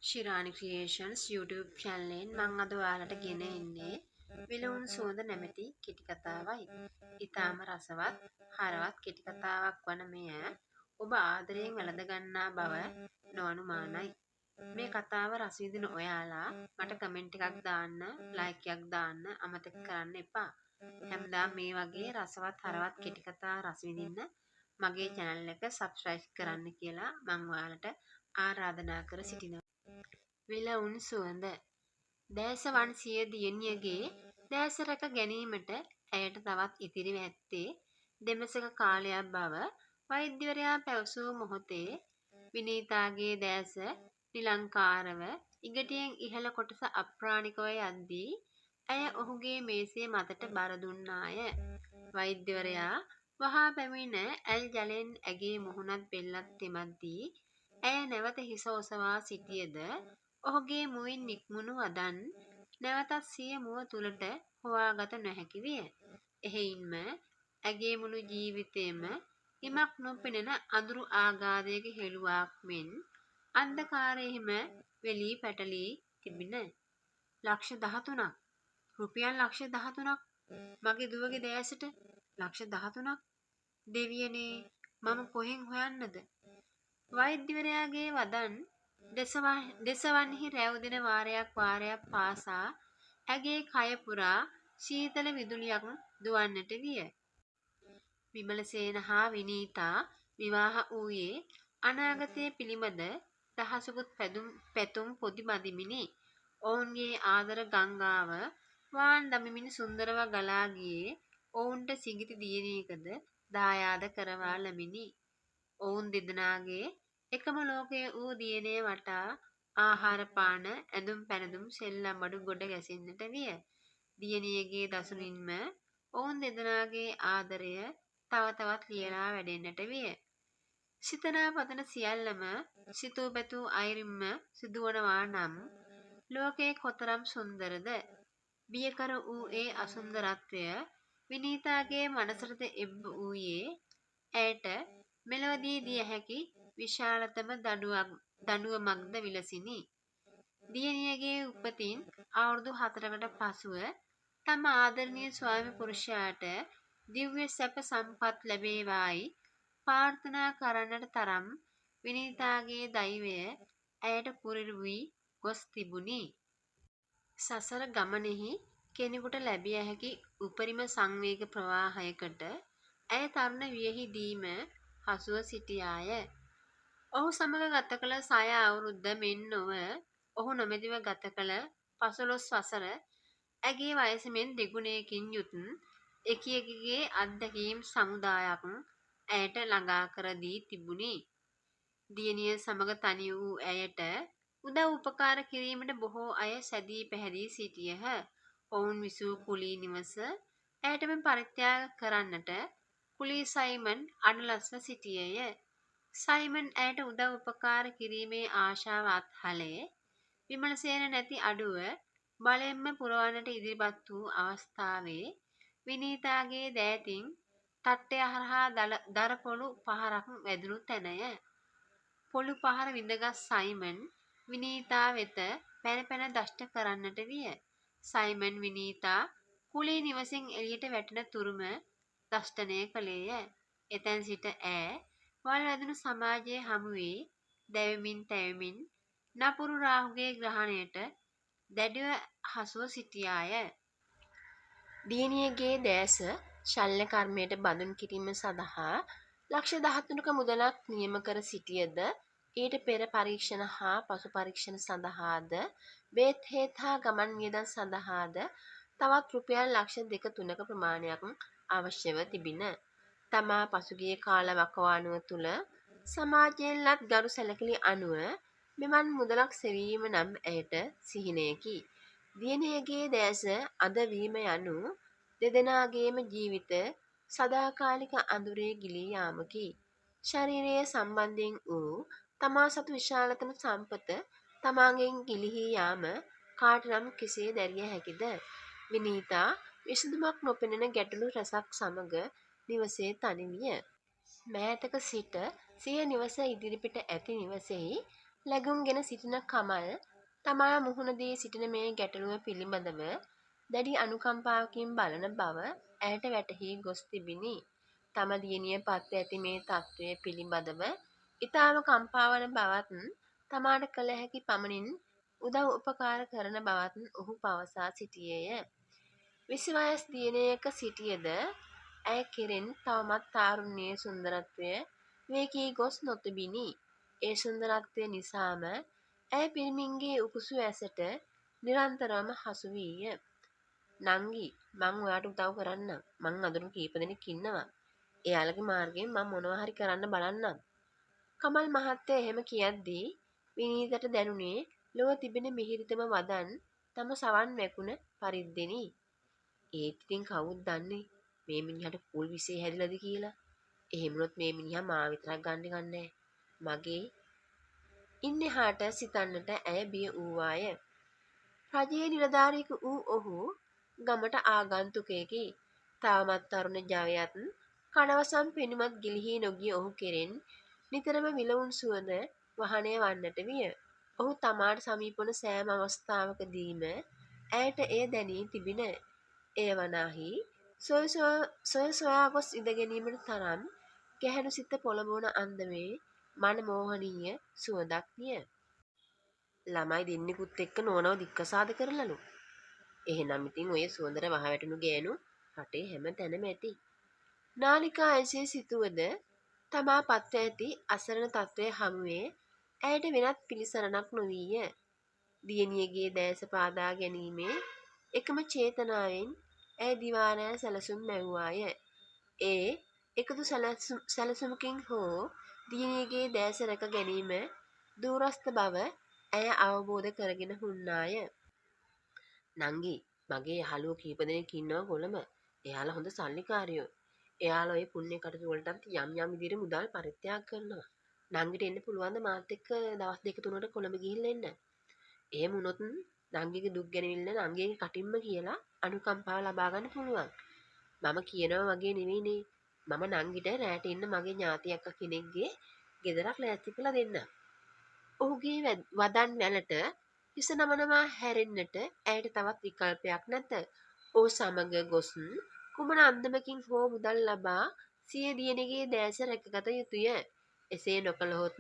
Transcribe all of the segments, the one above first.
ශිරානි ක්‍රියේෂන්ස් YouTube channelෙන් මම අද ඔයාලට ගෙන එන්නේ විලවුන් සුවඳ නැමැති කෙටි කතාවයි. ඊටාම රසවත්, හරවත් කෙටි කතාවක් වන මෙය ඔබ ආදරයෙන් වැළඳ ගන්නා බව නොඅනුමානයි. මේ කතාව රස විඳින ඔයාලා මට කමෙන්ට් එකක් දාන්න, ලයික් එකක් දාන්න අමතක කරන්න එපා. හැමදාම මේ වගේ රසවත්, හරවත් කෙටි කතා රස විඳින්න මගේ channel එක subscribe කරන්න කියලා මම ඔයාලට ආරාධනා කර සිටිනවා. විලවුන් සුවඳ දැස වන් සිය දියණියගේ දැස රැක ගැනීමට ඇයට තවත් ඉතිරිව ඇත්තේ දෙමසක කාලයක් බව වෛද්‍යවරයා පැවසූ මොහොතේ විනීතාගේ දැස නිලංකාරව ඉගටියෙන් ඉහළ කොටස අප්‍රාණිකව යද්දී ඇය ඔහුගේ මේසේ මතට බර දුන්නාය. වෛද්‍යවරයා වහා පැමිණ ඇල් ජලයෙන් ඇගේ මුහුණත් බෙල්ලත් තෙමද්දී ඇය නැවත හිස ඔසවා සිටියද ඔහුගේ මුවින් නික්මුණු වදන් නැවතත් සිය මුව තුළට හොවාගත නොහැකි විය. එහෙයින්ම ඇගේ මුළු ජීවිතයම හිමක් නොපෙනෙන අඳුරු ආගාධයක හෙළුවාක් මෙන් අන්ධකාරයෙහිම වෙලී පැටලී තිබිණ. ලක්ෂ 13ක් රුපියල් ලක්ෂ 13ක් මගේ දුවගේ දෑසට ලක්ෂ 13ක් දෙවියනේ මම කොහෙන් හොයන්නද? වෛද්‍යවරයාගේ වදන් දෙසවන්හි රැව්දෙන වාරයක් පාසා ඇගේ කය පුරා ශීතල විදුලියක් දුවන්නට විය. විමලසේන හා විනීතා විවාහ වූයේ අනාගතය පිළිබඳ දහසකුත් පැතුම් පොදි බඳිමිනි. ඔවුන්ගේ ආදර ගංගාව වාන් දමමින් සුන්දරව ගලා ගියේ ඔවුන්ට සිඟිති දියණියකද දායාද කරවා ලමිනි. ඔවුන් දෙදෙනාගේ එකම ලෝකය වූ දියණිය වටා ආහාර පාන ඇඳුම් පැනඳුම් සෙල්ලම් බඩු ගොඩ ගැසෙන්නට විය. දියණියගේ දසුනින්ම ඔවුන් දෙදෙනාගේ ආදරය තව තවත් ලියලා වැඩෙන්නට විය. සිතනා පතන සියල්ලම සිතූ පැතූ අයුරින්ම සිදුවනවා නම් ලෝකය කොතරම් සුන්දරද? බියකර වූ ඒ අසුන්දරත්වය විනීතාගේ මනසට එබ්බ වූයේ ඇයට මෙලොවදී දිය හැකි විශාලතම දඬුවමක්ද විලසිනි. දියණියගේ උපතින් අවුරුදු 4කට පසුව තම ආදරණීය ස්වාමි පුරුෂයාට දිව්‍ය සැප සම්පත් ලැබේවායි ප්‍රාර්ථනා කරන්නට තරම් විනීතාගේ දෛවය ඇයට කුරිරු වී ගොස් තිබුණි. සසර ගමනෙහි කෙනෙකුට ලැබිය හැකි උපරිම සංවේග ප්‍රවාහයකට ඇය තරුණ වියෙහිදීම හසුව සිටියාය. ඔහු සමග ගත කළ සය අවුරුද්ද මෙන් නොව ඔහු නොමැතිව ගත කළ 15 වසර ඇගේ වයස මෙන් දෙගුණයකින් යුත් එකියෙකුගේ අත්දැකීම් සමුදායක් ඇයට ළඟා කර දී තිබුණි. දියණිය සමග තනි වූ ඇයට උදව් උපකාර කිරීමට බොහෝ අය සැදී පැහැදී සිටියහ. ඔවුන් විසූ කුලී නිවස ඇයටම පරිත්‍යාග කරන්නට කුලී සයිමන් අනලස්ව සිටියේය. සයිමන් ඇයට උදව් උපකාර කිරීමේ ආශාව අත්හළේ විමලසේන නැති අඩුව බලෙන්ම පුරවන්නට ඉදිරිපත් වූ අවස්ථාවේ විනීතාගේ දෑතින් තට්ටය හරහා දර පොළු පහරක් වැදුණු තැනය. පොළු පහර විඳගත් සයිමන් විනීතා වෙත පැන පැන දෂ්ට කරන්නට විය. සයිමන් විනීතා කුලී නිවසෙන් එළියට වැටෙන තුරුම දෂ්ටනය කළේය. එතැන් සිට ඈ වල් වැදුණු සමාජයේ හමුවේ දැවෙමින් තැවෙමින් නපුරු රාහුගේ ග්‍රහණයට දැඩිව හසුව සිටියාය. දියණියගේ දැස ශල්‍ය කර්මයට බඳුන් කිරීම සඳහා ලක්ෂ 13ක මුදලක් නියම කර සිටියද ඊට පෙර පරීක්ෂණ හා පසු පරීක්ෂණ සඳහාද බේත් හේත් හා ගමන් වියදම් සඳහාද තවත් රුපියල් ලක්ෂ 2-3ක ප්‍රමාණයක් අවශ්‍යව තිබිණ. තමා පසුගිය කාල වකවානුව තුළ සමාජයෙන් ලත් ගරු සැලකිලි අනුව මෙවන් මුදලක් සෙවීම නම් ඇයට සිහිනයකි. දියණියගේ දැස අද වීම යනු දෙදෙනාගේම ජීවිත සදාකාලික අඳුරේ ගිලී යාමකි. ශරීරයේ සම්බන්ධයෙන් වූ තමා සතු විශාලතම සම්පත තමාගෙන් ගිලිහී යාම කාටනම් කෙසේ දැරිය හැකිද? විනීතා විසඳුමක් නොපෙනෙන ගැටලු රැසක් සමග නිවසේ තනි විය. මෑතක සිට සිය නිවස ඉදිරිපිට ඇති නිවසෙහි läගුම්ගෙන සිටින කමල් තමා මුහුණ දී සිටින මේ ගැටලුව පිළිබඳව දැඩි අනුකම්පාවකින් බලන බව ඇයට වැටහි ගොස් තිබිණි. තම දියණිය පත්ව ඇති මේ තත්ත්වය පිළිබඳව ඉතාම කම්පාවන බවත් තමාට කළ හැකි පමණින් උදව් උපකාර කරන බවත් ඔහු පවසා සිටියේය. 20 වයස් දියණියක සිටියද ඇය කෙරෙන් තවමත් තාරුණ්‍යයේ සුන්දරත්වය වේකී ගොස් නොතිබිණි. ඒ සුන්දරත්වය නිසාම ඇය පිරිමින්ගේ උකුසු ඇසට නිරන්තරවම හසු වීය. නංගි මං ඔයාට උදව් කරන්නම්. මං අඳුරු කීප දෙනෙක් ඉන්නවා. එයාලගේ මාර්ගයෙන් මං මොනවා හරි කරන්න බලන්නම්. කමල් මහත්තයා එහෙම කියද්දී විනීතට දැනුනේ ලොව තිබෙන මිහිරිතම වදන් තම සවන් වැකුණ පරිද්දෙනි. ඒත් ඉතින් කවුද දන්නේ මේ මිනිහට කුල් විසේ හැදිලාද කියලා. එහෙම වුණොත් මේ මිනිහා මාව විතරක් ගන්නේ මගේ ඉන්නහාට සිතන්නට ඇය බිය වූවාය. රජයේ නිලධාරියෙකු වූ ඔහු ගමට ආගන්තුකයෙකි. තවමත් තරුණ ජවයත් කණවසම් පෙනුමත් ගිලිහී නොගිය ඔහු කෙරෙන් නිතරම විලවුන් සුවඳ වහනය වන්නට විය. ඔහු තමාට සමීප වන සෑම අවස්ථාවකදීම ඇයට එය දැනී තිබිණ. එය වනාහි සොය සොයා ගොස් ඉඳ ගැනීමට තරම් ගැහැණු සිත පොළඹවන අන්දමේ මනමෝහනීය සුවඳක් නිය. ළමයි දෙන්නෙකුත් එක්ක නෝනව දික්කසාද කරලලු. එහෙනම් ඉතින් ඔය සුවඳට වහවැටුණු ගෑනු රටේ හැම තැනම ඇති. නාලිකා එසේ සිතුවද තමා පත්ව ඇති අසරණ තත්වය හමුවේ ඇයට වෙනත් පිළිසරණක් නොවීය. දියණියගේ දැස පාදා ගැනීමේ එකම චේතනාවෙන් ඇය දිවානෑ සැලසුම් මැව්වාය. ඒ එකදු සැලසුමකින් හෝ දියණියගේ දැස රැක ගැනීම දූරස්ථ බව ඇය අවබෝධ කරගෙන හුන්නාය. නංගි මගේ යහළුවෝ කීප දෙනෙක් ඉන්නවා කොළඹ. එයාලා හොඳ සල්ලිකාරයෝ. එයාලා ඔය පුණ්‍ය කටයුතු වලටත් යම් යම් විදිහට මුදල් පරිත්‍යාග කරනවා. නංගිට එන්න පුළුවන් ද මාත් එක්ක දවස් දෙක තුනකට කොළඹ ගිහිල්ලා එන්න. එහෙම වුණොත් නංගිගේ දුක් ගැනවිල්ල නංගිගේ කටින්ම කියලා අනුකම්පාව ලබා ගන්න පුළුවන්. මම කියනවා වගේ නෙවෙයිනේ. මම නංගිට රැට ඉන්න මගේ ඥාති අක්කා කෙනෙක්ගේ ගෙදරක් ලෑස්ති කරලා දෙන්න. ඔහුගේ වදන් වැලට හිස නමනවා හැරෙන්නට ඇයට තවත් විකල්පයක් නැත. ඔහු සමග ගොස් කුමන අන්දමකින් හෝ මුදල් ලබා සිය දියණියගේ දැස රැකගත යුතුය. එසේ නොකළහොත්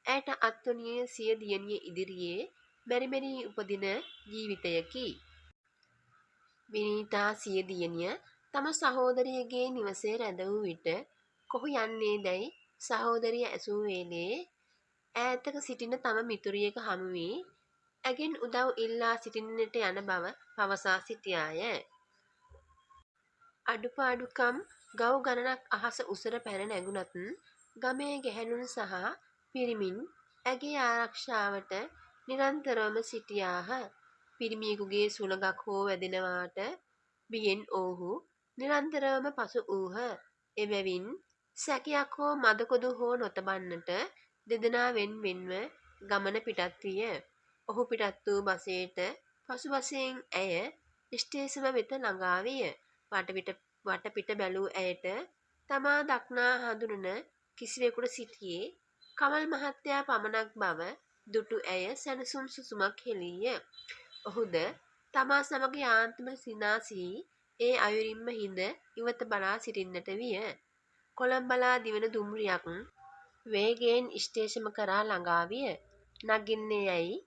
ඇයට අත්වනුයේ සිය දියණිය ඉදිරියේ මෙරි මෙරි උපදින ජීවිතයකි. විනීතා සිය දියණිය තම සහෝදරියගේ නිවසේ රැඳ වූ විට කොහු යන්නේදැයි සහෝදරිය ඇසූ වේලේ ඈතක සිටින තම මිතුරියක හමු වී ඇගෙන් උදව් ඉල්ලා සිටින්නට යන බව පවසා සිටියාය. අඩුපාඩුකම් ගව් ගණනක් අහස උසට පැන නැගුණත් ගමේ ගැහැණුන් සහ පිරිමින් ඇගේ ආරක්ෂාවට නිරන්තරවම සිටියාහ. පිරිමියෙකුගේ සුළඟක් හෝ වැදෙනවාට බියෙන් ඔවුහු නිරන්තරවම පසු වූහ. එබැවින් සැකයක් හෝ මදකොදු හෝ නොතබන්නට දෙදෙනා වෙන් වෙන්ව ගමන පිටත් විය. ඔහු පිටත් වූ බසයට පසු බසයෙන් ඇය ස්ටේෂම වෙත ළඟා විය. වටපිට බැලූ ඇයට තමා දක්නා හඳුනන කිසිවෙකුට සිටියේ කමල් මහත්තයා පමණක් බව දුටු ඇය සැනසුම් සුසුමක් හෙළීය. ඔහුද තමා සමග යාන්තම සිනාසී ඒ අයුරින්ම හිඳ ඉවත බලා සිටින්නට විය. කොළඹලා දිවෙන දුම්රියක් වේගයෙන් ස්ටේෂම කරා ළඟා විය. නගින්නේ යැයි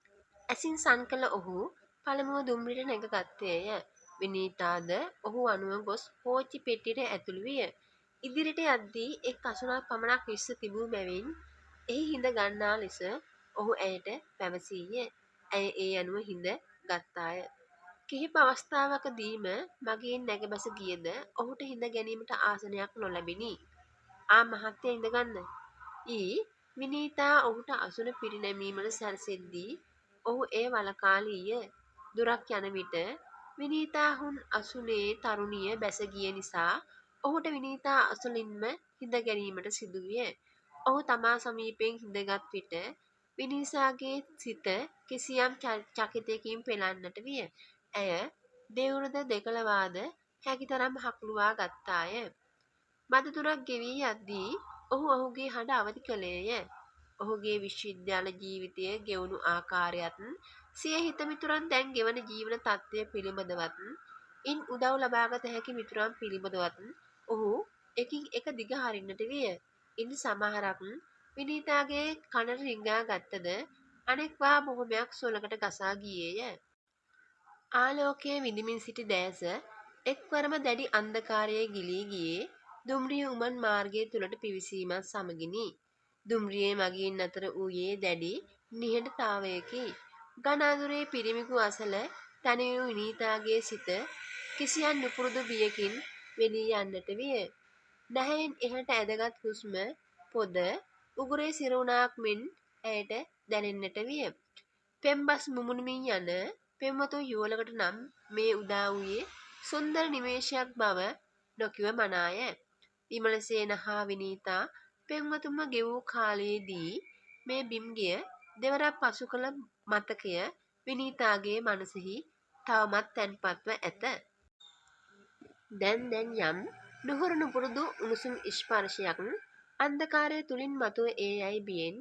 ඇසින් සන් කළ ඔහු පළමුව දුම්රියට නැග ගත්තේය. විනීතාද ඔහු අනුව ගොස් කෝච්චි පෙට්ටියට ඇතුළු විය. ඉදිරියට යද්දී එක් අසුනක් පමණක් විස්ස තිබූ බැවින් එහි හිඳ ගන්නා ලෙස ඔහු ඇයට පැවසීය. ඇය ඒ අනුව හිඳ ගත්තාය. කිහිප අවස්ථාවකදීම මගින් නැග බැස ගියද ඔහුට හිඳ ගැනීමට ආසනයක් නොලැබිණි. ආ මහත්තයා ඉඳගන්න. විනීතා ඔහුට අසුන පිරිනැමීමට සැරසෙද්දී ඔහු එය වළකාලීය. දුරක් යන විට විනීතා හුන් අසුනේ තරුණිය බැස ගිය නිසා ඔහුට විනීතා අසලින්ම හිඳ ගැනීමට සිදුවිය. ඔහු තමා සමීපයෙන් හිඳගත් විට විනීසාගේ සිත කිසියම් චකිතයකින් පෙළන්නට විය. ඇය දෙවුරද දෙකළවාද හැකිතරම් හකුළුවා ගත්තාය. මද දුරක් ගෙවී යද්දී ඔහු ඔහුගේ හඬ අවදි කළේය. ඔහුගේ විශ්වවිද්‍යාල ජීවිතය ගෙවුණු ආකාරයත් සිය හිතමිතුරන් දැන් ගෙවන ජීවන තත්ත්වය පිළිබඳවත් ඉන් උදව් ලබාගත හැකි මිතුරන් පිළිබඳවත් ඔහු එකින් එක දිග හරින්නට විය. ඉන් සමහරක් විනීතාගේ කනට රිංගා ගත්තද අනෙක්වා බොහොමයක් සොලකට ගසා ගියේය. ආලෝකයේ විඳිමින් සිටි දැස එක්වරම දැඩි අන්ධකාරයේ ගිලී ගියේ දුම්රිය උමන් මාර්ගය තුලට පිවිසීමත් සමගිනි. දුම්රියේ මගීන් අතර වූයේ දැඩි නිහඬතාවයකි. ඝන අඳුරේ පිරිමිකු අසල තනිවුණු විනීතාගේ සිත කිසියම් නුපුරුදු බියකින් වෙලී යන්නට විය. නැහැයින් එහට ඇදගත් හුස්ම පොද උගුරේ සිරුණාක් මෙන් ඇයට දැනෙන්නට විය. පෙම්බස් මුමුණමින් යන පෙම්වතුන් යුවලකට නම් මේ උදා වූයේ සුන්දර නිමේෂයක් බව නොකිව මනාය. විමලසේන හා විනීතා පෙම්වතුන්ම ගෙවූ කාලයේදී මේ බිම්ගිය දෙවරක් පසු කළ මතකය විනීතාගේ මනසෙහි තවමත් තැන්පත්ව ඇත. දැන් යම් නුහුරු නුපුරුදු උණුසුම් ස්පර්ශයක් අන්ධකාරය තුලින් මතුව ඒ යයි බියෙන්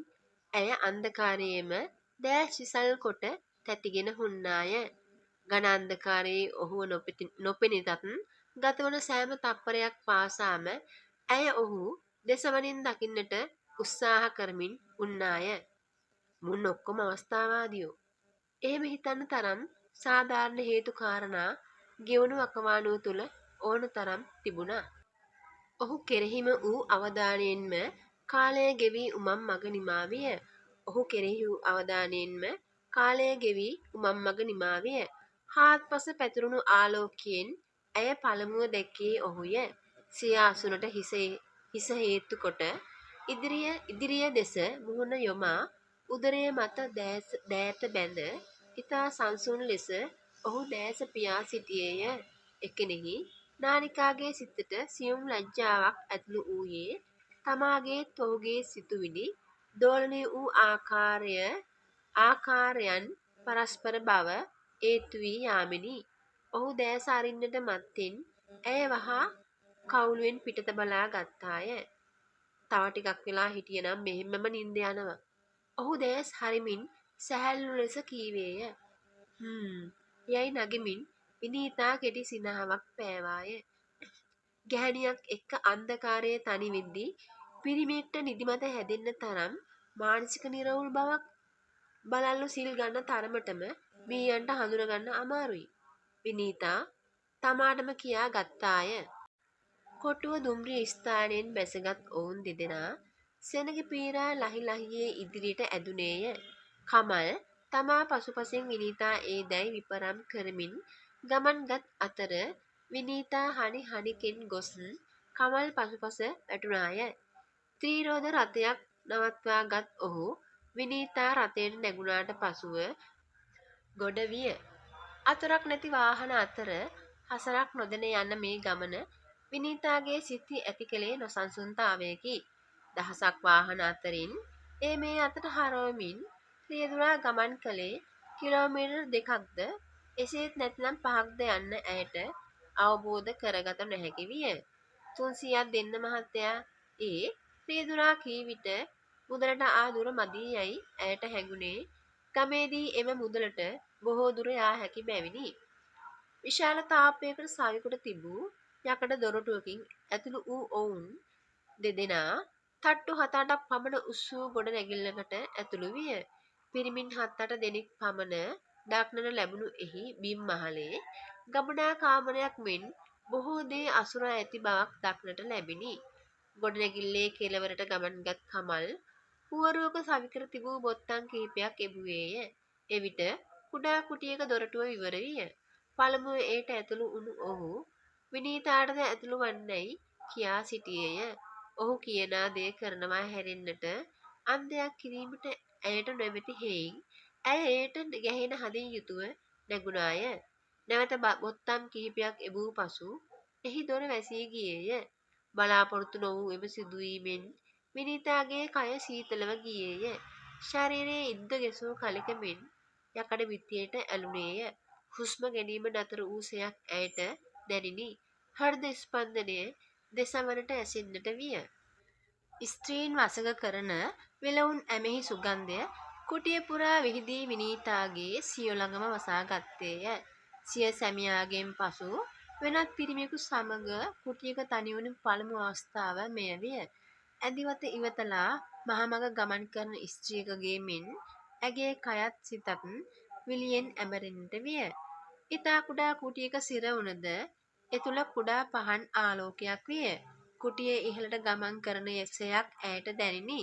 ඇය අන්ධකාරයේම දැස් විසල් කොට තැතිගෙන හුන්නාය. ඝන අන්ධකාරයේ ඔහුව නොපෙනිතත් ගතවන සෑම තප්පරයක් පාසාම ඇය ඔහු දෙසවනින් දකින්නට උත්සාහ කරමින් උන්නාය. මුන් ඔක්කොම අවස්ථාවාදියෝ. එහෙම හිතන්න තරම් සාධාරණ හේතු කාරණා ගෙවුණු වකවානුව තුල ඕන තරම් තිබුණා. ඔහු කෙරෙහිම වූ අවධානයෙන්ම කාලය ගෙවී උමම් මග නිමා විය. ඔහු කෙරෙහි වූ අවධානයෙන්ම කාලය ගෙවී උමම් මග නිමා විය. හාත්පස පැතුරුණු ආලෝකයෙන් ඇය පළමුව දැක්කේ ඔහුය. සිය අසුනට හිස හේතු කොට ඉදිරිය දෙස මුහුණ යොමා උදරය මත දෑත බැඳ ඉතා සංසුන් ලෙස ඔහු දෑස පියා සිටියේය. එකෙනෙහි නානිකාගේ සිතට සියුම් ලැජ්ජාවක් ඇතුළු වූයේ තමාගේත් ඔහුගේ සිතුවිලි දෝලනය වූ ආකාරයන් පරස්පර බව ඒත්තු වී යාමෙනි. ඔහු දෑස අරින්නට මත්තෙන් ඇය වහා කවුළුවෙන් පිටත බලා ගත්තාය. තව ටිකක් වෙලා හිටියනම් මෙහෙම්මම නින්ද යනවා. ඔහු දෑස් හරිමින් සැහැල්ලු ලෙස කීවේය. යයි නගමින් විනීතා කෙටි සිනහවක් පෑවාය. ගැහැණියක් එක්ක අන්ධකාරයේ තනි වෙද්දී පිරිමියෙක්ට නිදිමත හැදෙන්න තරම් මානසික නිරවුල් බවක් බලල්ලු සිල් ගන්න තරමටම මීයන්ට හඳුනගන්න අමාරුයි. විනීතා තමාටම කියා ගත්තාය. කොටුව දුම්රිය ස්ථානයෙන් බැසගත් ඔවුන් දෙදෙනා සෙනග පීරා ලහි ලහියේ ඉදිරියට ඇදුනේය. කමල් තමා පසුපසෙන් විනීතා ඒ දැයි විපරම් කරමින් ගමන්ගත් අතර විනීතා හනි හනිකෙන් ගොස් කමල් පසුපස වැටුණාය. ත්‍රීරෝද රථයක් නවත්වා ගත් ඔහු විනීතා රථයට නැගුණාට පසුව ගොඩ විය. අතුරක් නැති වාහන අතර හසරක් නොදැන යන මේ ගමන විනීතාගේ සිත්හි ඇති කළේ නොසන්සුන්තාවයකි. දහසක් වාහන අතරින් ඒ මේ අතට හරවමින් රියදුරා ගමන් කළේ කිලෝමීටර් 2ක්ද එසේත් නැත්නම් 5ක්ද යන්න ඇයට අවබෝධ කරගත නොහැකි විය. 300ක් දෙන්න මහත්තයා. ඒ රියදුරා කී විට මුදලට ආ දුර මදි යයි ඇයට හැඟුණේ ගමේදී එම මුදලට බොහෝ දුර යා හැකි බැවිනි. විශාල තාප්පයකට සවිකොට තිබූ යකඩ දොරටුවකින් ඇතුළු වූ ඔවුන් දෙදෙනා තට්ටු 7-8ක් පමණ උස් වූ ගොඩ නැගිල්ලකට ඇතුළු විය. පිරිමින් 7-8 දෙනෙක් පමණ දක්නට ලැබුණු එහි බිම් මහලේ ගබඩා කාමරයක් මෙන් බොහෝ දේ අසුරා ඇති බවක් දක්නට ලැබිණි. ගොඩනැගිල්ලේ කෙළවරට ගමන්ගත් කමල් පුවරුවක සවිකර තිබූ බොත්තම් කිහිපයක් එබුවේය. එවිට කුඩා කුටියක දොරටුව විවර විය. පළමුව එයට ඇතුළු වුණු ඔහු විනීතාටද ඇතුළු වන්නැයි කියා සිටියේය. ඔහු කියනා දේ කරනවා හැරෙන්නට අන්දයක් කිරීමට ඇයට නොමැති හේයින් ඇය එයට ගැහෙන හදින් යුතුව නැගුණාය. නැවත බොත්තම් කිහිපයක් එබූ පසු එහි දොර වැසී ගියේය. බලාපොරොත්තු නොවූ එම සිදුවීමෙන් විනීතාගේ කය සීතලව ගියේය. ශරීරයේ ඉද්ද ගැසූ කලෙක මෙන් යකඩ බිත්තියට ඇලුනේය. හුස්ම ගැනීම නතර වූ සෙයක් ඇයට දැනිනි. හෘද ස්පන්දනය දෙසවනට ඇසෙන්නට විය. ස්ත්‍රීන් වසඟ කරන විලවුන් ඇමෙහි සුගන්ධය කුටිය පුරා විහිදී විනීතාගේ සිය ළඟම වසා ගත්තේය. සිය සැමියාගෙන් පසු වෙනත් පිරිමියෙකු සමග කුටියක තනිවුණු පළමු අවස්ථාව මෙය විය. ඇදිවත ඉවතලා මහමග ගමන් කරන ස්ත්‍රියකගේ මෙන් ඇගේ කයත් සිතත් විලියෙන් ඇමරෙන්නට විය. ඉතා කුඩා කුටියක සිර වුණද එතුළ කුඩා පහන් ආලෝකයක් විය. කුටියේ ඉහළට ගමන් කරන යසයක් ඇයට දැනිනි.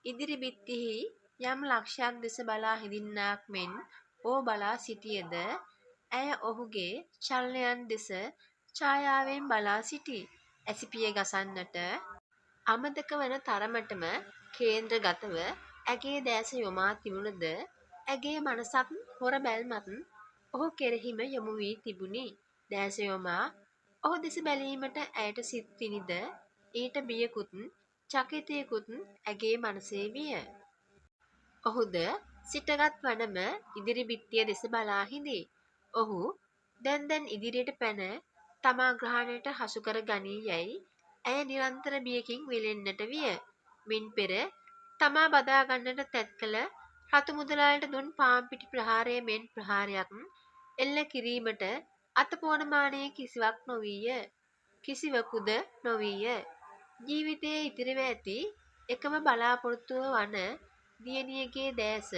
ඉදිරි බිත්තිහි යම් ලක්ෂයක් දෙස බලා හිඳින්නාක් මෙන් ඔහු බලා සිටියද ඇය ඔහුගේ චලනයන් දෙස ඡායාවෙන් බලා සිටී. ඇසිපිය ගසන්නට අමතක වන තරමටම කේන්ද්‍රගතව ඇගේ දැස යොමා තිබුණද ඇගේ මනසත් හොර බැල්මත් ඔහු කෙරෙහිම යොමු වී තිබුණි. දැස යොමා ඔහු දෙස බැලීමට ඇයට සිත්විනිද ඊට බියකුත් චකිතයකුත් ඇගේ මනසේ විය. ඔහුද සිටගත් වනම ඉදිරි බිත්තිය දෙස බලා හිඳි. ඔහු දැන් ඉදිරියට පැන තමා ග්‍රහණයට හසු කර ගනී යැයි ඇය නිරන්තර බියකින් වෙලෙන්නට විය. මින් පෙර තමා බදා ගන්නට තැත් කළ රතු මුදලාලිට දුන් පාන්පිටි ප්‍රහාරය මෙන් ප්‍රහාරයක් එල්ල කිරීමට අතපෝනමානයේ කිසිවක් නොවීය. කිසිවකුද නොවීය. ජීවිතයේ ඉතිරිව ඇති එකම බලාපොරොත්තුව වන දියණියගේ දැස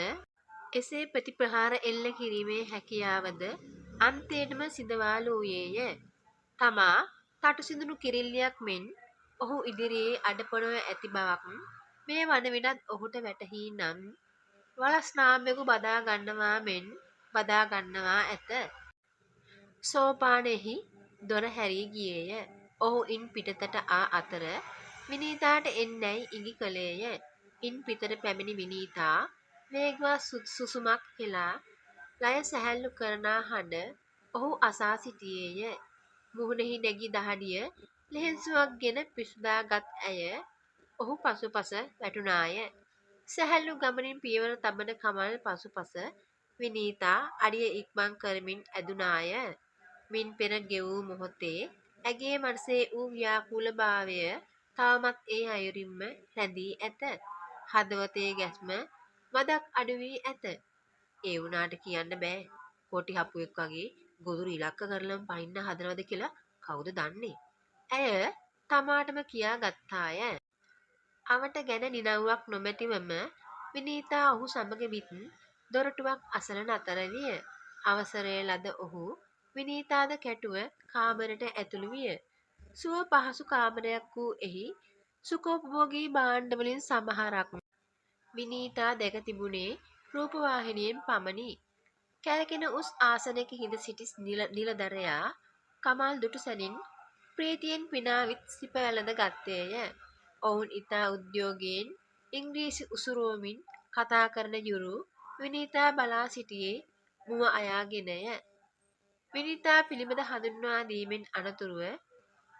එසේ ප්‍රතිප්‍රහාර එල්ල කිරීමේ හැකියාවද අන්තයටම සිඳවාලූයේය. තමා තටු සිඳුණු කිරිල්ලියක් මෙන් ඔහු ඉදිරියේ අඩපණව ඇති බවක් මේ වන විටත් ඔහුට වැටහී නම් වලස් නාම්බෙකු බදා ගන්නවා මෙන් බදා ගන්නවා ඇත. සෝපානයෙහි දොර හැරී ගියේය. ඔහු ඉන් පිටතට ආ අතර විනීතාට එන්නැයි ඉඟි කළේය. ඉන් පිටට පැමිණි විනීතා වේගවත් සුසුමක් හෙලා ලය සැහැල්ලු කරනා හඬ ඔහු අසා සිටියේය. මුහුණෙහි නැගි දහඩිය ලෙහෙන්සුවක් ගෙන පිසුදාගත් ඇය ඔහු පසුපස වැටුණාය. සැහැල්ලු ගමනින් පියවර තබන කමල් පසුපස විනීතා අඩිය ඉක්මන් කරමින් ඇදුනාය. මින් පෙර ගෙවූ මොහොතේ ඇගේ මනසේ වූ ව්‍යාකූලභාවය තවමත් ඒ අයුරින්ම රැඳී ඇත. හදවතේ ගැස්ම මදක් අඩු වී ඇත. ඒ වුණාට කියන්න බෑ කොටි හපුවෙක් වගේ ගොදුරු ඉලක්ක කරලම පනින්න හදනවද කියලා කවුද දන්නේ? ඇය තමාටම කියා ගත්තාය. අවට ගැන නිනව්වක් නොමැතිවම විනීතා ඔහු සමග විත් දොරටුවක් අසල නතර විය. අවසරය ලද ඔහු විනීතාද කැටුව කාමරයට ඇතුළු විය. සුව පහසු කාමරයක් වූ එහි සුඛෝපභෝගී භාණ්ඩ වලින් සමහරක් විනීතා දැක තිබුණේ රූපවාහිනියෙන් පමණි. කැරකෙන උස් ආසනයක හිඳ සිටි නිලධරයා කමල් දුටු සැනින් ප්‍රීතියෙන් පිනාවිත් සිප වැළඳ ගත්තේය. ඔවුන් ඉතා උද්‍යෝගයෙන් ඉංග්‍රීසි උසුරුවමින් කතා කරන යුරු විනීතා බලා සිටියේ මුව අයාගෙනය. විනීතා පිළිබඳ හඳුන්වා දීමෙන් අනතුරුව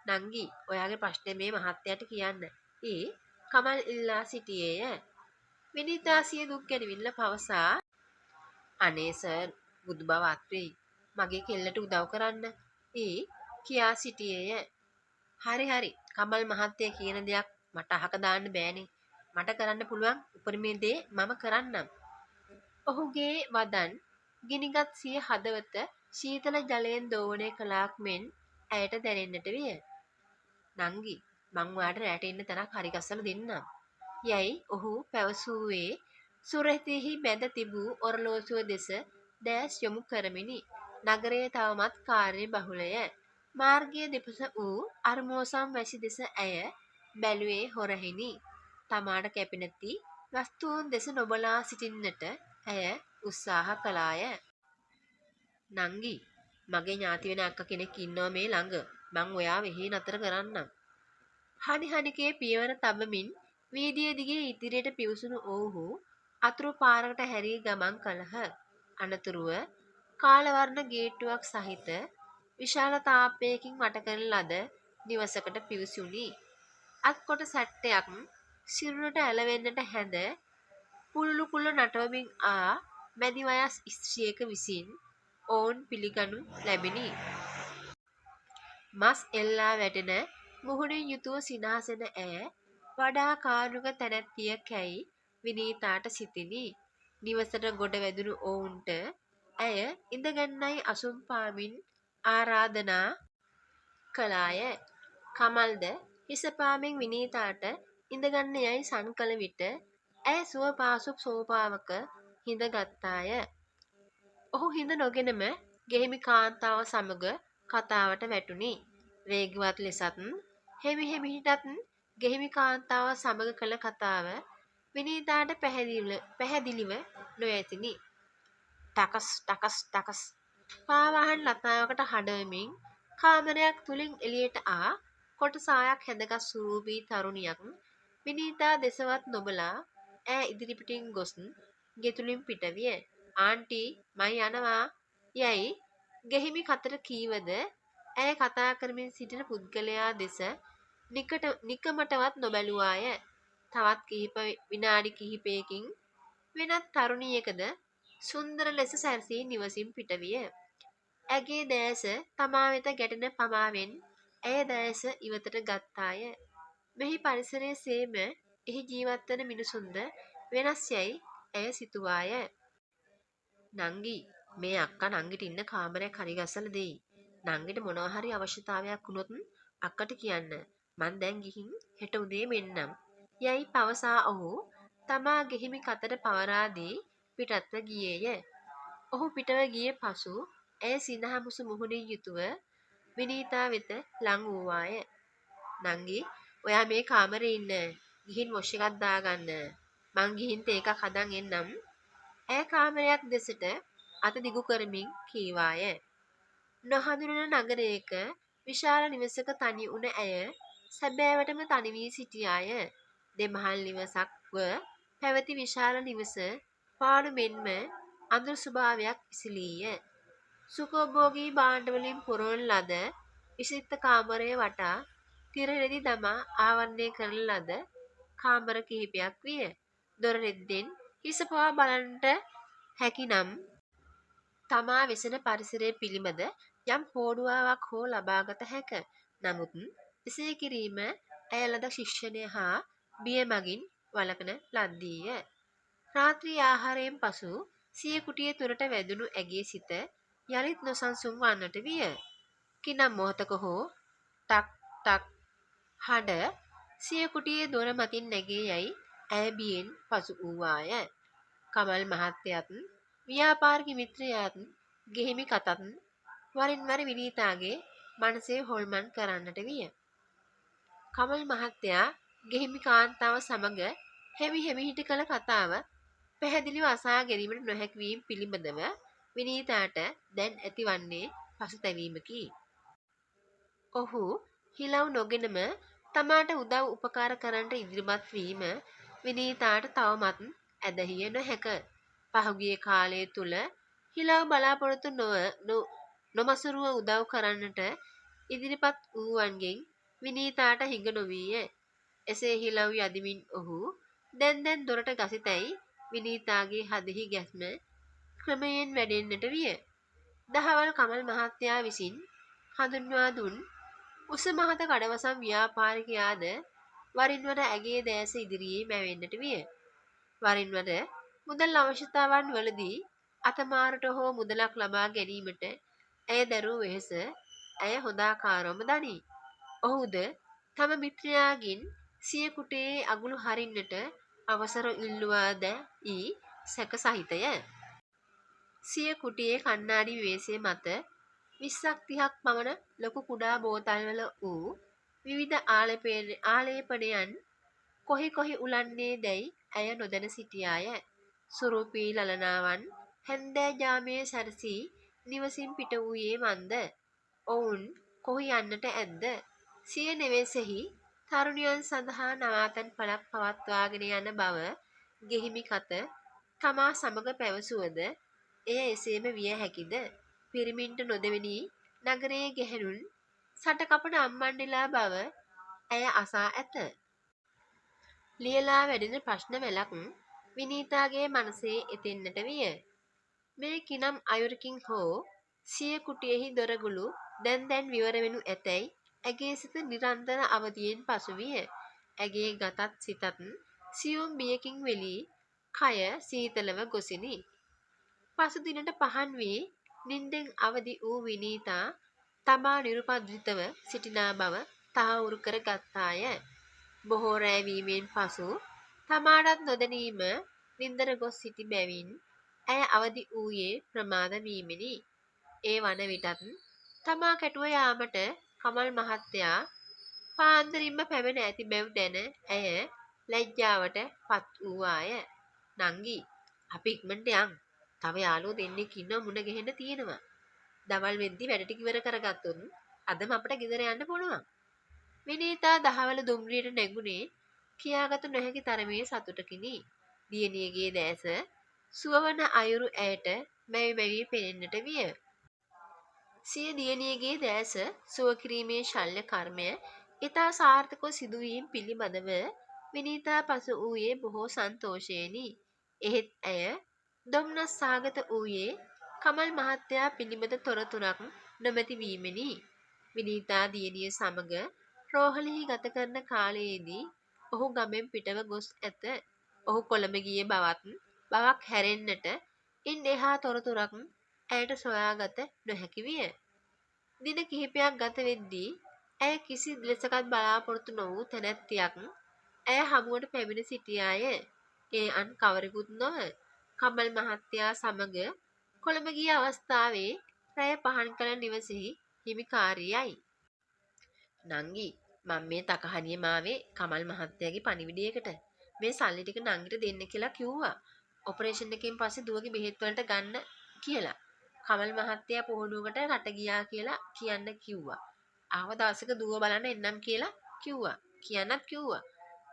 නංගි ඔයාගේ ප්‍රශ්නේ මේ මහත්තයාට කියන්න කමල් ඉල්ලා සිටියේය. විනීතා සිය දුක් ගැනවිල්ල පවසා අනේ සර් බුදු බව අත්වෙයි මගේ කෙල්ලට උදව් කරන්න කියා සිටියේය. හරි කමල් මහත්තයා කියන දෙයක් මට අහක දාන්න බෑනේ. මට කරන්න පුළුවන් උපරිමයේ දේ මම කරන්නම්. ඔහුගේ වදන් ගිනිගත් සිය හදවත සීතල ජලයෙන් දෝවනය කළාක් මෙන් ඇයට දැනෙන්නට විය. නංගි මං ඔයාට රැට ඉන්න තැනක් හරි ගස්සලා දෙන්නම්. යැයි ඔහු පැවසුවේ සුරහිතෙහි බැඳ තිබූ ඔරලෝසුව දෙස දැස් යොමු කරමිනි. නගරයේ තවමත් කාර්ය බහුලය. මාර්ගය දෙපස වූ අරමෝසම් වැසි දෙස ඇය බැලුවේ හොරහිනි. තමාට කැපෙනැති වස්තුන් දෙස නොබලා සිටින්නට ඇය උත්සාහ කළාය. නංගි මගේ ඥාති වෙන අක්ක කෙනෙක් ඉන්නවා මේ ළඟ. මං ඔයාව එහි නතර කරන්නම්. හනිහනිකේ පියවර තබමින් වීදිය දිගේ ඉදිරියට පිවිසුණු ඔවුහු අතුරු පාරකට හැරී ගමන් කළහ. අනතුරුව කාලවර්ණ ගේට්ටුවක් සහිත විශාල තාප්පයකින් වට කරන ලද නිවසකට පිවිසුණි. අත්කොට සැට්ටයක් සිරුරට ඇලවෙන්නට හැඳ පුල්ලු කුල්ල නටවමින් ආ මැදි වයස් ස්ත්‍රියක විසින් ඔවුන් පිළිගනු ලැබිණි. මස් එල්ලා වැටෙන මුහුණින් යුතුව සිනාසෙන ඇය වඩා කාරුක තැනැත්තියකැයි විනීතාට සිතිනි. නිවසට ගොඩ වැදුණු ඔවුන්ට ඇය ඉඳගන්නයි අසුන් පාමින් ආරාධනා කළාය. කමල්ද හිසපාමින් විනීතාට ඉඳගන්න යයි සන් කළ විට ඇය සුව පාසු සෝපාවක හිඳගත්තාය. ඔහු හිඳ නොගෙනම ගෙහිමි කාන්තාව සමග කතාවට වැටුණි. වේගවත් ලෙසත් හෙමි හෙමිහිටත් ගෙහිමි කාන්තාව සමග කළ කතාව විනීතාට පැහැදිලිව නොඇතිනි. ටකස් ටකස් ටකස් පාවාහන් ලතාවකට හඬවමින් කාමරයක් තුළින් එළියට ආ කොටසායක් හැඳගත් සුරූපී තරුණියක් විනීතා දෙසවත් නොබලා ඈ ඉදිරිපිටින් ගොස් ගෙතුළින් පිටවිය. ආන්ටි මයි යනවා යැයි ගෙහිමි කතට කීවද ඇය කතා කරමින් සිටින පුද්ගලයා දෙස නිකමටවත් නොබැලුවාය. තවත් විනාඩි කිහිපයකින් වෙනත් තරුණියකද සුන්දර ලෙස සැරසී නිවසින් පිටවිය. ඇගේ දෑස තමා වෙත ගැටෙන පමාවෙන් ඇය දෑස ඉවතට ගත්තාය. මෙහි පරිසරයේ සේම එහි ජීවත්වන මිනිසුන්ද වෙනස් යැයි ඇය සිතුවාය. නංගි මේ අක්කා නංගිට ඉන්න කාමරයක් හරිගස්සලා දෙයි. නංගිට මොනවා හරි අවශ්‍යතාවයක් වුණොත් අක්කට කියන්න. මං දැන් ගිහින් හෙට උදේ මෙන්නම්. යයි පවසා ඔහු තමා ගෙහිමි කතට පවරා දී පිටත්ව ගියේය. ඔහු පිටව ගිය පසු ඇය සිනහමුසු මුහුණින් යුතුව විනීතා වෙත ලං වූවාය. නංගි ඔයා මේ කාමරේ ඉන්න. ගිහින් වොෂ් එකක් දාගන්න. මං ගිහින් තේ එකක් හදන් එන්නම්. ඇය කාමරයක් දෙසට අත දිගු කරමින් කීවාය. නොහඳුනන නගරයක විශාල නිවසක තනි වුණ ඇය සැබෑවටම තනි වී සිටියාය. දෙමහල් නිවසක්ව පැවති විශාල නිවස පාඩු මෙන්ම අඳුරු ස්වභාවයක් ඉසිලීය. සුඛෝභෝගී භාණ්ඩ වලින් පුරවන ලද විසිත්ත කාමරය වටා තිර රෙදි දමා ආවරණය කරන ලද කාමර කිහිපයක් විය. දොර රෙද්දෙන් හිස පවා බලන්නට හැකිනම් තමා වෙසෙන පරිසරය පිළිබඳ යම් හෝඩුවාවක් හෝ ලබාගත හැක. නමුත් එසේ කිරීම ඇය ලද ශික්ෂණය හා බිය මගින් වළකන ලද්දීය. රාත්‍රී ආහාරයෙන් පසු සිය කුටිය තුරට වැදුණු ඇගේ සිත යළිත් නොසන්සුන් වන්නට විය. කිනම් මොහතක හෝ ටක් ටක් හඬ සිය කුටියේ දොර මතින් නැගේ යයි ඇය බියෙන් පසු වූවාය. කමල් මහත්තයත් ව්‍යාපාරික මිත්‍රයාත් ගෙහිමි කතත් වරින් වර විනීතාගේ මනසේ හොල්මන් කරන්නට විය. කමල් මහත්තයා ගෙහිමි කාන්තාව සමග හෙමි හෙමිහිට කළ කතාව පැහැදිලිව අසා ගැනීමට නොහැකි වීම පිළිබඳව විනීතාට දැන් ඇතිවන්නේ පසුතැවීමකි. ඔහු හිලව් නොගෙනම තමාට උදව් උපකාර කරන්නට ඉදිරිපත් වීම විනීතාට තවමත් ඇදහිය නොහැක. පහුගිය කාලය තුල හිලව් බලාපොරොත්තු නොමසුරුව උදව් කරන්නට ඉදිරිපත් වූවන්ගෙන් විනීතාට හිඟ නොවීය. එසේ හිලව් යදිමින් ඔහු දැන් දොරට ගසිතැයි විනීතාගේ හදෙහි ගැස්ම ක්‍රමයෙන් වැඩෙන්නට විය. දහවල් කමල් මහත්තයා විසින් හඳුන්වා දුන් උස මහත කඩවසම් ව්‍යාපාරිකයාද වරින් වර ඇගේ දෑස ඉදිරියේ මැවෙන්නට විය. වරින් වර මුදල් අවශ්‍යතාවන් වලදී අතමාරට හෝ මුදලක් ලබා ගැනීමට ඇය දරූ වෙහෙස ඇය හොඳාකාරවම දනී. ඔහුද තම මිත්‍රයාගෙන් සිය කුටියේ අගුළු හරින්නට අවසර ඉල්ලුවාදැයි සැක සහිතය. සිය කුටියේ කණ්ණාඩි වේසය මත 20ක් 30ක් පමණ ලොකු කුඩා බෝතල්වල වූ විවිධ ආලේපනයන් කොහි උලන්නේ දැයි ඇය නොදැන සිටියාය. සුරූපී ලලනාවන් හැන්දෑ ජාමයේ සැරසී නිවසින් පිට වූයේ මන්ද? ඔවුන් කොහි යන්නට ඇද්ද? සිය නිවෙසෙහි තරුණියන් සඳහා නවාතැන් පළක් පවත්වාගෙන යන බව ගෙහිමි කත තමා සමග පැවසුවද එය එසේම විය හැකිද? පිරිමින්ට නොදෙවෙනි නගරයේ ගැහැණුන් සටකපන අම්මණ්ඩිලා බව ඇය අසා ඇත. ලියලා වැඩෙන ප්‍රශ්න වැලක් විනීතාගේ මනසේ එතෙන්නට විය. මේ කිනම් අයුරකින් හෝ සිය කුටියෙහි දොරගුළු දැන් විවර වෙනු ඇතැයි ඇගේ සිත නිරන්තර අවධියෙන් පසු විය. ඇගේ ගතත් සිතත් සියුම් බියකින් වෙලී කය සීතලව ගොසිනි. පසු දිනට පහන් වී නින්දෙන් අවදි වූ විනීතා තමා නිරුපද්‍රිතව සිටිනා බව තහවුරු කර ගත්තාය. බොහෝ රැවීමෙන් පසු තමාටත් නොදැනීම නින්දර ගොස් සිටි බැවින් ඇය අවදි වූයේ ප්‍රමාද වීමෙනි. ඒ වන විටත් තමා කැටුව යාමට කමල් මහත්තයා පාන්දරින්ම පැමිණ ඇති බැව් දැන ඇය ලැජ්ජාවට පත් වූවාය. නංගි, අපි ඉක්මනට යන්. තව යාළුවෝ දෙන්නෙක් ඉන්නව මුණ ගැහෙන්න තියෙනවා. දවල් වෙද්දි වැඩ ටික ඉවර කරගත්තොත් අදම අපිට ගෙදර යන්න පුළුවන්. විනීතා දහවල දුම්රියට නැගුණේ කියාගත නොහැකි තරමේ සතුටකිනි. දියණියගේ දැස සුවවන අයුරු ඇයට මැවි මැවි පෙනෙන්නට විය. සිය දියණියගේ දැස සුව කිරීමේ ශල්‍ය කර්මය ඉතා සාර්ථකව සිදුවීම පිළිබඳව විනීතා පසු වූයේ බොහෝ සන්තෝෂයෙනි. එහෙත් ඇය දොම්නස් සහගත වූයේ කමල් මහත්තයා පිළිබඳ තොරතුරක් නොමැති වීමෙනි. විනීතා දියණිය සමග රෝහලෙහි ගත කරන කාලයේදී ඔහු ගමෙන් පිටව ගොස් ඇත. ඔහු කොළඹ ගිය බවක් හැරෙන්නට ඉන් එහා තොරතුරක් ඇයට සොයාගත නොහැකි විය. දින කිහිපයක් ගත වෙද්දී ඇය කිසි ලෙසකත් බලාපොරොත්තු නොවූ තැනැත්තියක් ඇය හමුවට පැමිණ සිටියාය. ඒ අන් කවරෙකුත් නොව කමල් මහත්තයා සමග කොළඹ ගිය අවස්ථාවේ රැය පහන් කළ නිවසෙහි හිමිකාරියයි. නංගි, මම මේ තකහනියම ආවේ කමල් මහත්තයාගේ පණිවිඩයකට. මේ සල්ලි ටික නංගිට දෙන්න කියලා කිව්වා. ඔපරේෂන් එකෙන් පස්සේ දුවගේ බෙහෙත් වලට ගන්න කියලා. කමල් මහත්තයා පුහුණුවකට රට ගියා කියලා කියන්න කිව්වා. ආව දවසක දුව බලන්න එන්නම් කියලා කිව්වා. කියන්නත් කිව්වා.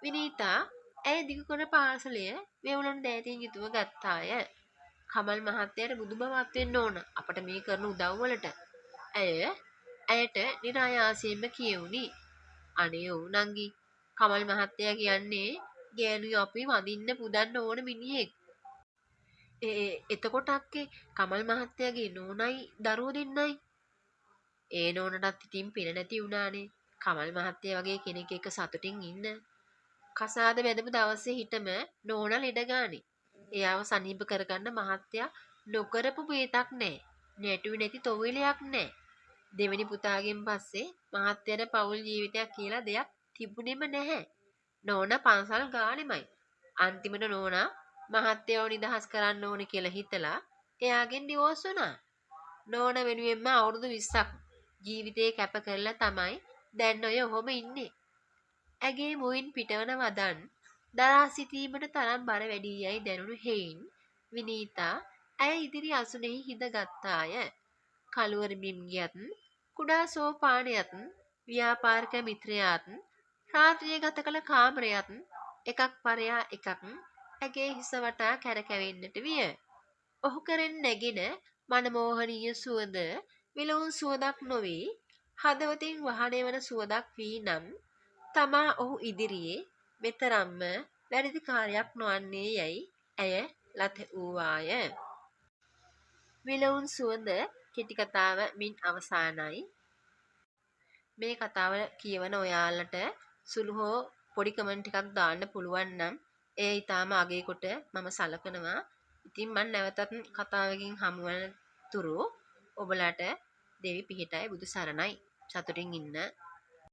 විනීතා ඇය දිගු කර පාර්සලය වේවුලන් දෑතින් යුතුව ගත්තාය. කමල් මහත්තයාට බුදු බවක් වෙන්න ඕන අපට මේ කරන උදව් වලට. ඇයට නිරායාසයෙන්ම කියවුනි. අනේ ඔව් නංගි, කමල් මහත්තයා කියන්නේ ගෑනුයි අපි වඳින්න පුදන්න ඕන මිනිහෙක්. එතකොට අක්කේ කමල් මහත්තයාගේ නෝනයි දරුවෝ දෙන්නයි. ඒ නෝනටත් ඉතින් පින නැති වුණානේ. කමල් මහත්තයා වගේ කෙනෙක් එක්ක සතුටින් ඉන්න. කසාද බැඳපු දවසේ හිටම නෝනා ලෙඩ ගානේ. එයාව සනීප කරගන්න මහත්තයා නොකරපු බේතක් නැහැ. නැටුවේ නැති තොවිලයක් නැහැ. දෙවෙනි පුතාගෙන් පස්සේ මහත්තයාට පෞල් ජීවිතයක් කියලා දෙයක් තිබුණෙම නැහැ. නෝනා පන්සල් ගානෙමයි. අන්තිමට නෝනා මහත්තයව නිදහස් කරන්න ඕනේ කියලා හිතලා එයාගෙන් ඩිවෝස් වුණා. නෝනා වෙනුවෙන්ම අවුරුදු 20ක් ජීවිතේ කැප කරලා තමයි දැන් ඔය ඔහොම ඉන්නේ. ඇගේ මුවින් පිටවන වදන් දරා සිටීමට තරම් බර වැඩි යයි දැනුණු හේයින් විනීතා ඇය ඉදිරි අසුනේහි හිඳගත්තාය. කළුවර බිම් ගියත් කුඩා සෝපානයත් ව්‍යාපාරික මිත්‍රයාත් රාත්‍රිය ගත කළ කාමරයත් එකක් පරයා එකක් ඇගේ හිස වටා කැරකෙන්නට විය. ඔහු කරෙන් නැගෙන මනමෝහනීය සුවඳ විලවුන් සුවඳක් නොවේ හදවතින් වහනය වන සුවඳක් වී නම් තමා ඔහු ඉදිරියේ මෙතරම්ම වැරදි කාර්යයක් නොවන්නේ යැයි ඇය ලත වූවාය. විලවුන් සුවඳ කෙටි කතාව මින් අවසానයි. මේ කතාව කියවන ඔයාලට සුළු හෝ පොඩි කමෙන්ට් එකක් දාන්න පුළුවන් නම් එය ඊටාම අගය කොට මම සලකනවා. ඉතින් මම නැවතත් කතාවකින් හමු වන තුරු ඔබලාට දෙවි පිහිටයි බුදු සරණයි. සතුටින් ඉන්න.